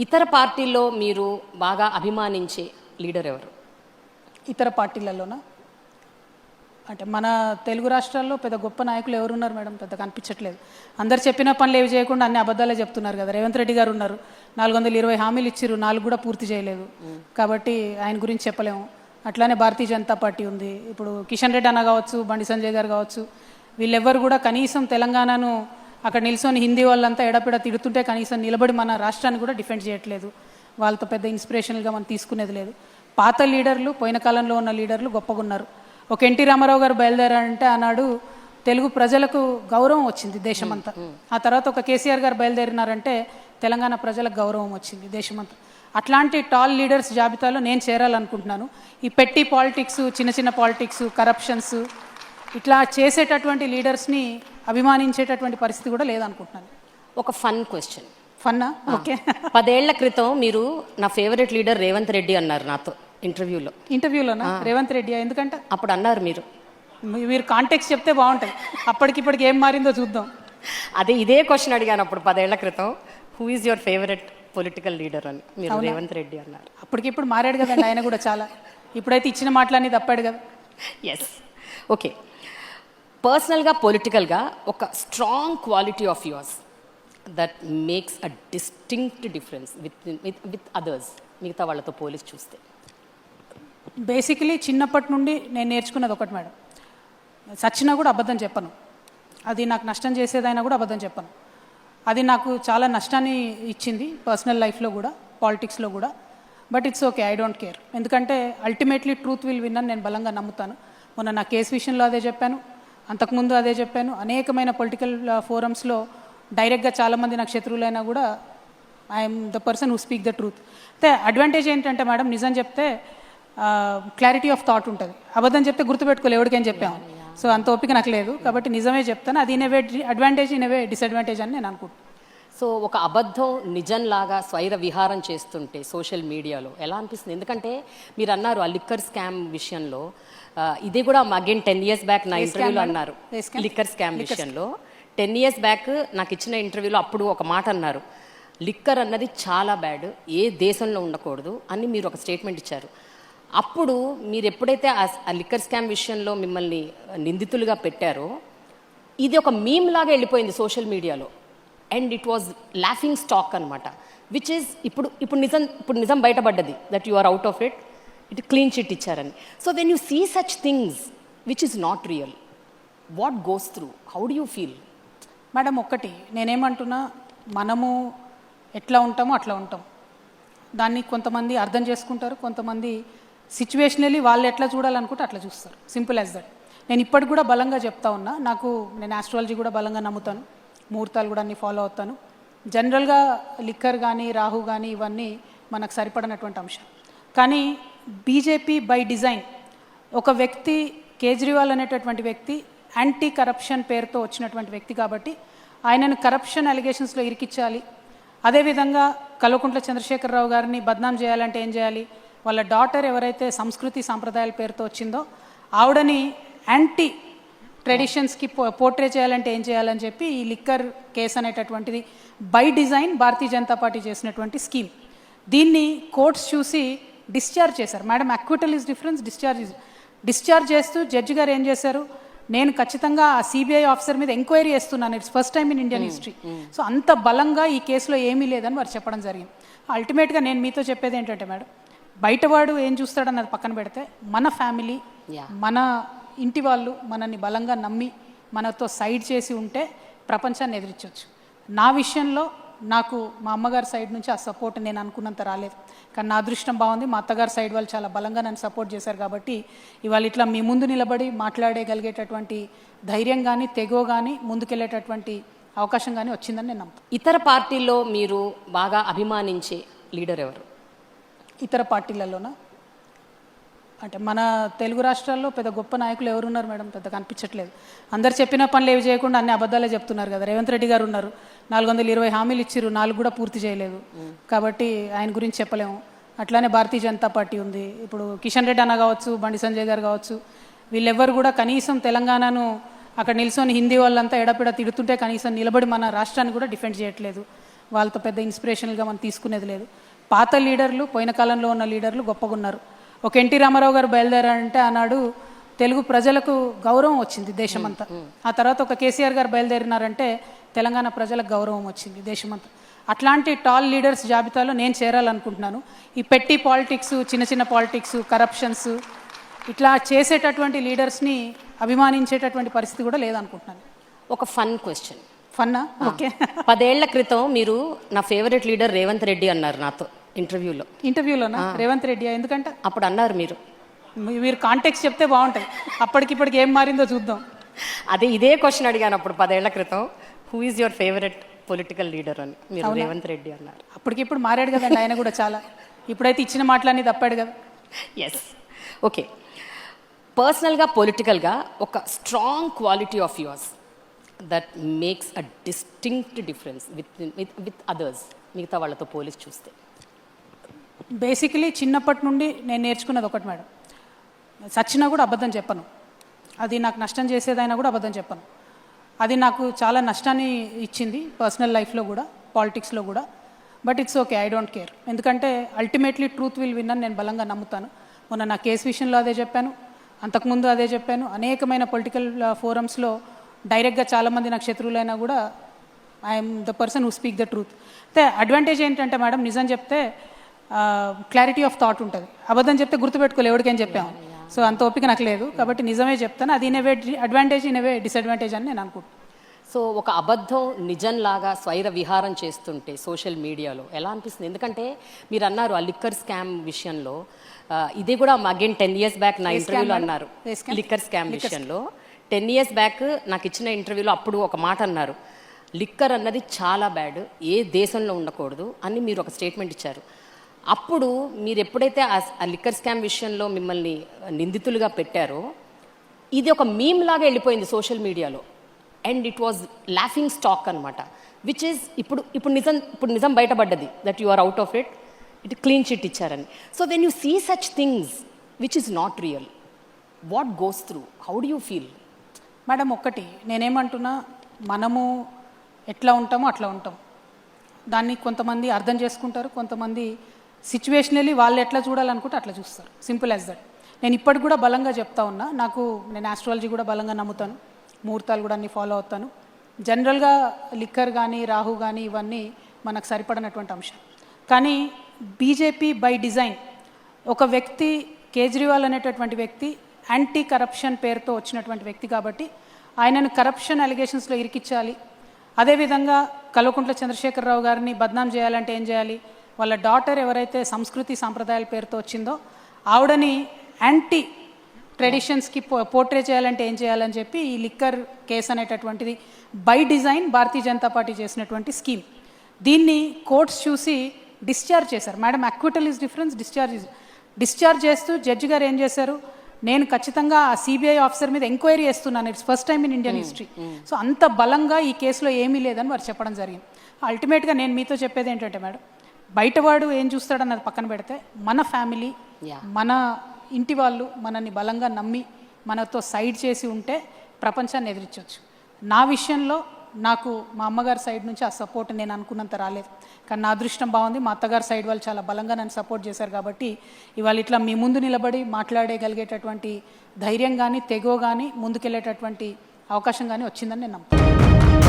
ఇతర పార్టీల్లో మీరు బాగా అభిమానించే లీడర్ ఎవరు? ఇతర పార్టీలలోనా? అంటే మన తెలుగు రాష్ట్రాల్లో పెద్ద గొప్ప నాయకులు ఎవరున్నారు మేడం? పెద్ద కనిపించట్లేదు. అందరు చెప్పిన పనులు ఏవి చేయకుండా అన్ని అబద్ధాలే చెప్తున్నారు కదా. రేవంత్ రెడ్డి గారు ఉన్నారు, 420 హామీలు ఇచ్చిర్రు, 4 కూడా పూర్తి చేయలేదు. కాబట్టి ఆయన గురించి చెప్పలేము. అట్లానే భారతీయ జనతా పార్టీ ఉంది. ఇప్పుడు కిషన్ రెడ్డి అన్న కావచ్చు, బండి సంజయ్ గారు కావచ్చు, వీళ్ళెవ్వరు కూడా కనీసం తెలంగాణను అక్కడ నిల్చొని హిందీ వాళ్ళంతా ఎడపిడ తిడుతుంటే కనీసం నిలబడి మన రాష్ట్రాన్ని కూడా డిఫెండ్ చేయట్లేదు. వాళ్ళతో పెద్ద ఇన్స్పిరేషనల్గా మనం తీసుకునేది లేదు. పాత లీడర్లు, పోయిన కాలంలో ఉన్న లీడర్లు గొప్పగా ఉన్నారు. ఒక ఎన్టీ రామారావు గారు బయలుదేరారంటే ఆనాడు తెలుగు ప్రజలకు గౌరవం వచ్చింది దేశమంతా. ఆ తర్వాత ఒక కేసీఆర్ గారు బయలుదేరినారంటే తెలంగాణ ప్రజలకు గౌరవం వచ్చింది దేశమంతా. అట్లాంటి టాల్ లీడర్స్ జాబితాలో నేను చేరాలనుకుంటున్నాను. ఈ పెట్టి పాలిటిక్స్, చిన్న చిన్న పాలిటిక్స్, కరప్షన్స్ ఇట్లా చేసేటటువంటి లీడర్స్ని అభిమానించేటటువంటి పరిస్థితి కూడా లేదనుకుంటున్నాను. ఒక ఫన్ క్వశ్చన్. ఫన్నా? ఓకే. 10 ఏళ్ల క్రితం మీరు నా ఫేవరెట్ లీడర్ రేవంత్ రెడ్డి అన్నారు నాతో ఇంటర్వ్యూలోనా? రేవంత్ రెడ్డి ఎందుకంటే అప్పుడు అన్నారు మీరు కాంటెక్స్ట్ చెప్తే బాగుంటుంది. అప్పటికిప్పటికి ఏం మారిందో చూద్దాం. అదే ఇదే క్వశ్చన్ అడిగాను అప్పుడు 10 ఏళ్ల క్రితం, who is your favourite political leader అని. మీరు రేవంత్ రెడ్డి అన్నారు. అప్పటికిప్పుడు మారాడు కదండి ఆయన కూడా చాలా. ఇప్పుడైతే ఇచ్చిన మాటలన్నీ తప్పాడు కదా. ఎస్. ఓకే, పర్సనల్గా పొలిటికల్గా ఒక strong quality of yours that makes a distinct difference with others, మిగతా వాళ్ళతో పోలిసి చూస్తే. బేసికలీ చిన్నప్పటి నుండి నేను నేర్చుకున్నది ఒకటి మేడం, సచ్చినా కూడా అబద్ధం చెప్పను. అది నాకు నష్టం చేసేదైనా కూడా అబద్ధం చెప్పను. అది నాకు చాలా నష్టాన్ని ఇచ్చింది పర్సనల్ లైఫ్లో కూడా, పాలిటిక్స్లో కూడా. But it's okay, I don't care. ఎందుకంటే అల్టిమేట్లీ ట్రూత్ విల్ విన్ అని నేను బలంగా నమ్ముతాను. మొన్న నా కేసు విషయంలో అదే చెప్పాను, అంతకుముందు అదే చెప్పాను. అనేకమైన పొలిటికల్ ఫోరమ్స్లో డైరెక్ట్గా చాలామంది నాకు శత్రువులైనా కూడా I'm the person who speak the truth. అయితే అడ్వాంటేజ్ ఏంటంటే మేడం, నిజం చెప్తే క్లారిటీ ఆఫ్ థాట్ ఉంటుంది. అబద్ధం చెప్తే గుర్తుపెట్టుకోలే ఎవరికేం చెప్పాము. సో అంత ఓపిక నాకు లేదు, కాబట్టి నిజమే చెప్తాను. అది ఇనవే అడ్వాంటేజ్, ఇనవే డిసడ్వాంటేజ్ అని నేను అనుకుంటున్నాను. సో ఒక అబద్ధం నిజంలాగా స్వైర విహారం చేస్తుంటే సోషల్ మీడియాలో ఎలా అనిపిస్తుంది? ఎందుకంటే మీరు అన్నారు ఆ లిక్కర్ స్కామ్ విషయంలో, ఇది కూడా అగైన్ 10 years బ్యాక్ నా ఇంటర్వ్యూలో అన్నారు. లిక్కర్ స్కామ్ విషయంలో 10 years బ్యాక్ నాకు ఇచ్చిన ఇంటర్వ్యూలో అప్పుడు ఒక మాట అన్నారు, లిక్కర్ అన్నది చాలా బ్యాడ్, ఏ దేశంలో ఉండకూడదు అని మీరు ఒక స్టేట్మెంట్ ఇచ్చారు. అప్పుడు మీరు ఎప్పుడైతే ఆ లిక్కర్ స్కామ్ విషయంలో మిమ్మల్ని నిందితులుగా పెట్టారో, ఇది ఒక మీమ్ లాగా వెళ్ళిపోయింది సోషల్ మీడియాలో. And it was laughing stock అనమాట. విచ్ ఈజ్ ఇప్పుడు నిజం బయటపడ్డది that you are out of it, it clean chit ఇచ్చారని. So when you see such things which is not real, what goes through, how do you feel? Madam ఒక్కటి నేనేమంటున్నా, మనము ఎట్లా ఉంటామో అట్లా ఉంటాం. దాన్ని కొంతమంది అర్థం చేసుకుంటారు, కొంతమంది సిచ్యువేషనలీ వాళ్ళు ఎట్లా చూడాలనుకుంటే అట్లా చూస్తారు. Simple as that. నేను ఇప్పటికి కూడా బలంగా చెప్తా ఉన్నా, నేను ఆస్ట్రాలజీ కూడా బలంగా నమ్ముతాను, ముహూర్తాలు కూడా అన్ని ఫాలో అవుతాను. జనరల్గా లిక్కర్ కానీ, రాహు కానీ ఇవన్నీ మనకు సరిపడనటువంటి అంశం. కానీ బీజేపీ బై డిజైన్, ఒక వ్యక్తి కేజ్రీవాల్ అనేటటువంటి వ్యక్తి యాంటీ కరప్షన్ పేరుతో వచ్చినటువంటి వ్యక్తి కాబట్టి ఆయనను కరప్షన్ అలిగేషన్స్లో ఇరికించాలి. అదేవిధంగా కల్వకుంట్ల చంద్రశేఖరరావు గారిని బద్నాం చేయాలంటే ఏం చేయాలి, వాళ్ళ డాటర్ ఎవరైతే సంస్కృతి సాంప్రదాయాల పేరుతో వచ్చిందో ఆవిడని యాంటీ ట్రెడిషన్స్కి పోర్ట్రే చేయాలంటే ఏం చేయాలని చెప్పి ఈ లిక్కర్ కేసు అనేటటువంటిది by design Bharatiya Janata party చేసినటువంటి స్కీమ్. దీన్ని కోర్ట్స్ చూసి డిశ్చార్జ్ చేశారు. Madam acquittal is difference, discharge చేస్తూ జడ్జి గారు ఏం చేశారు, నేను ఖచ్చితంగా ఆ సిబిఐ ఆఫీసర్ మీద ఎంక్వైరీ చేస్తున్నాను, it's first time in Indian history. So అంత బలంగా ఈ కేసులో ఏమీ లేదని వారు చెప్పడం జరిగింది. అల్టిమేట్గా నేను మీతో చెప్పేది ఏంటంటే మేడం, బయటవాడు ఏం చూస్తాడన్నది పక్కన పెడితే మన ఫ్యామిలీ, మన ఇంటి వాళ్ళు మనల్ని బలంగా నమ్మి మనతో సైడ్ చేసి ఉంటే ప్రపంచాన్ని ఎదిరించవచ్చు. నా విషయంలో నాకు మా అమ్మగారి సైడ్ నుంచి ఆ సపోర్ట్ నేను అనుకున్నంత రాలేదు, కానీ నా అదృష్టం బాగుంది, మా అత్తగారి సైడ్ వాళ్ళు చాలా బలంగా నన్ను సపోర్ట్ చేశారు. కాబట్టి ఇవాళ ఇట్లా మీ ముందు నిలబడి మాట్లాడగలిగేటటువంటి ధైర్యం కానీ, తెగో కానీ, ముందుకెళ్ళేటటువంటి అవకాశం కానీ వచ్చిందని నేను నమ్ముతాను. ఇతర పార్టీల్లో మీరు బాగా అభిమానించే లీడర్ ఎవరు? ఇతర పార్టీలలోనా? అంటే మన తెలుగు రాష్ట్రాల్లో పెద్ద గొప్ప నాయకులు ఎవరున్నారు మేడం? పెద్ద కనిపించట్లేదు. అందరు చెప్పిన పనులు ఏవి చేయకుండా అన్ని అబద్ధాలే చెప్తున్నారు కదా. రేవంత్ రెడ్డి గారు ఉన్నారు, 420 హామీలు ఇచ్చిర్రు, 4 కూడా పూర్తి చేయలేదు. కాబట్టి ఆయన గురించి చెప్పలేము. అట్లానే భారతీయ జనతా పార్టీ ఉంది. ఇప్పుడు కిషన్ రెడ్డి అన్న కావచ్చు, బండి సంజయ్ గారు కావచ్చు, వీళ్ళెవ్వరు కూడా కనీసం తెలంగాణను అక్కడ నిల్చొని హిందీ వాళ్ళంతా ఎడపిడ తిడుతుంటే కనీసం నిలబడి మన రాష్ట్రాన్ని కూడా డిఫెండ్ చేయట్లేదు. వాళ్ళతో పెద్ద ఇన్స్పిరేషనల్గా మనం తీసుకునేది లేదు. పాత లీడర్లు, పోయిన కాలంలో ఉన్న లీడర్లు గొప్పగా ఉన్నారు. ఒక ఎన్టీ రామారావు గారు బయలుదేరారంటే ఆనాడు తెలుగు ప్రజలకు గౌరవం వచ్చింది దేశమంతా. ఆ తర్వాత ఒక కేసీఆర్ గారు బయలుదేరినారంటే తెలంగాణ ప్రజలకు గౌరవం వచ్చింది దేశమంతా. అట్లాంటి టాల్ లీడర్స్ జాబితాలో నేను చేరాలనుకుంటున్నాను. ఈ పెట్టి పాలిటిక్స్, చిన్న చిన్న పాలిటిక్స్, కరప్షన్స్ ఇట్లా చేసేటటువంటి లీడర్స్ని అభిమానించేటటువంటి పరిస్థితి కూడా లేదనుకుంటున్నాను. ఒక ఫన్ క్వశ్చన్. ఫన్నా? ఓకే. 10 ఏళ్ల క్రితం మీరు నా ఫేవరెట్ లీడర్ రేవంత్ రెడ్డి అన్నారు నాతో ఇంటర్వ్యూలో. ఇంటర్వ్యూలోనా? రేవంత్ రెడ్డి ఎందుకంటే అప్పుడు అన్నారు మీరు కాంటెక్స్ట్ చెప్తే బాగుంటుంది. అప్పటికిప్పటికి ఏం మారిందో చూద్దాం. ఇదే క్వశ్చన్ అడిగాను అప్పుడు 10 ఏళ్ల క్రితం, who is your favourite political leader అని. మీరు రేవంత్ రెడ్డి అన్నారు. అప్పటికిప్పుడు మారాడు కదండి ఆయన కూడా చాలా. ఇప్పుడైతే ఇచ్చిన మాటలన్నీ తప్పాడు కదా. ఎస్. ఓకే, పర్సనల్గా పొలిటికల్గా ఒక strong quality of yours that makes a distinct difference with others, మిగతా వాళ్ళతో పోలిసి చూస్తే. బేసికలీ చిన్నప్పటి నుండి నేను నేర్చుకున్నది ఒకటి మేడం, సచ్చినా కూడా అబద్ధం చెప్పను. అది నాకు నష్టం చేసేదైనా కూడా అబద్ధం చెప్పను. అది నాకు చాలా నష్టాన్ని ఇచ్చింది పర్సనల్ లైఫ్లో కూడా, పాలిటిక్స్లో కూడా. But it's okay, I don't care. ఎందుకంటే అల్టిమేట్లీ ట్రూత్ విల్ విన్ అని నేను బలంగా నమ్ముతాను. మొన్న నా కేసు విషయంలో అదే చెప్పాను, అంతకుముందు అదే చెప్పాను. అనేకమైన పొలిటికల్ ఫోరమ్స్లో డైరెక్ట్గా చాలామంది నాకు శత్రువులైనా కూడా I'm the person who speak the truth. అయితే అడ్వాంటేజ్ ఏంటంటే మేడం, నిజం చెప్తే క్లారిటీ ఆఫ్ థాట్ ఉంటుంది. అబద్ధం చెప్తే గుర్తుపెట్టుకోలే ఎవరికేం చెప్పాము. సో అంత ఓపిక నాకు లేదు, కాబట్టి నిజమే చెప్తాను. అది in a way advantage, in a way disadvantage అని నేను అనుకుంటున్నాను. సో ఒక అబద్ధం నిజంలాగా స్వైర విహారం చేస్తుంటే సోషల్ మీడియాలో ఎలా అనిపిస్తుంది? ఎందుకంటే మీరు అన్నారు ఆ లిక్కర్ స్కామ్ విషయంలో, ఇది కూడా అగైన్ 10 years బ్యాక్ నా ఇంటర్వ్యూలో అన్నారు. లిక్కర్ స్కామ్ విషయంలో 10 years బ్యాక్ నాకు ఇచ్చిన ఇంటర్వ్యూలో అప్పుడు ఒక మాట అన్నారు, లిక్కర్ అన్నది చాలా బ్యాడ్, ఏ దేశంలో ఉండకూడదు అని మీరు ఒక స్టేట్మెంట్ ఇచ్చారు. అప్పుడు మీరు ఎప్పుడైతే ఆ లిక్కర్ స్కామ్ విషయంలో మిమ్మల్ని నిందితులుగా పెట్టారో, ఇది ఒక మీమ్ లాగా వెళ్ళిపోయింది సోషల్ మీడియాలో. And it was laughing stock అనమాట, విచ్ ఈజ్ ఇప్పుడు నిజం బయటపడ్డది that you are out of it, it clean chit ఇచ్చారని. So when you see such things which is not real, what goes through, how do you feel? Madam ఒకటి నేనేమంటున్నా, మనము ఎట్లా ఉంటామో అట్లా ఉంటాం. దాన్ని కొంతమంది అర్థం చేసుకుంటారు, కొంతమంది సిచ్యువేషనల్లీ వాళ్ళు ఎట్లా చూడాలనుకుంటే అట్లా చూస్తారు. Simple as that. నేను ఇప్పటికి కూడా బలంగా చెప్తా ఉన్నా, నేను ఆస్ట్రాలజీ కూడా బలంగా నమ్ముతాను, ముహూర్తాలు కూడా అన్నీ ఫాలో అవుతాను. జనరల్గా లిక్కర్ కానీ రాహు కానీ ఇవన్నీ మనకు సరిపడినటువంటి అంశం. కానీ బీజేపీ బై డిజైన్, ఒక వ్యక్తి కేజ్రీవాల్ అనేటటువంటి వ్యక్తి యాంటీ కరప్షన్ పేరుతో వచ్చినటువంటి వ్యక్తి కాబట్టి ఆయనను కరప్షన్ అలిగేషన్స్లో ఇరికించాలి. అదేవిధంగా కల్వకుంట్ల చంద్రశేఖరరావు గారిని బద్నాం చేయాలంటే ఏం చేయాలి, వాళ్ళ డాటర్ ఎవరైతే సంస్కృతి సాంప్రదాయాల పేరుతో వచ్చిందో ఆవిడని యాంటీ ట్రెడిషన్స్కి పోర్ట్రే చేయాలంటే ఏం చేయాలని చెప్పి ఈ లిక్కర్ కేసు అనేటటువంటిది by design Bharatiya Janata party చేసినటువంటి స్కీమ్. దీన్ని కోర్ట్స్ చూసి డిశ్చార్జ్ చేశారు. Madam acquittal is difference, discharge చేస్తూ జడ్జి గారు ఏం చేశారు, నేను ఖచ్చితంగా ఆ సిబిఐ ఆఫీసర్ మీద ఎంక్వైరీ చేస్తున్నాను, it's first time in Indian history. So అంత బలంగా ఈ కేసులో ఏమీ లేదని వారు చెప్పడం జరిగింది. అల్టిమేట్గా నేను మీతో చెప్పేది ఏంటంటే మేడం, బయటవాడు ఏం చూస్తాడన్నది పక్కన పెడితే మన ఫ్యామిలీ, మన ఇంటి వాళ్ళు మనల్ని బలంగా నమ్మి మనతో సైడ్ చేసి ఉంటే ప్రపంచాన్ని ఎదిరించవచ్చు. నా విషయంలో నాకు మా అమ్మగారి సైడ్ నుంచి ఆ సపోర్ట్ నేను అనుకున్నంత రాలేదు, కానీ నా అదృష్టం బాగుంది, మా అత్తగారి సైడ్ వాళ్ళు చాలా బలంగా నన్ను సపోర్ట్ చేశారు. కాబట్టి ఇవాళ ఇట్లా మీ ముందు నిలబడి మాట్లాడగలిగేటటువంటి ధైర్యం కానీ, తెగో కానీ, ముందుకెళ్ళేటటువంటి అవకాశం కానీ వచ్చిందని నేను నమ్ముతాను.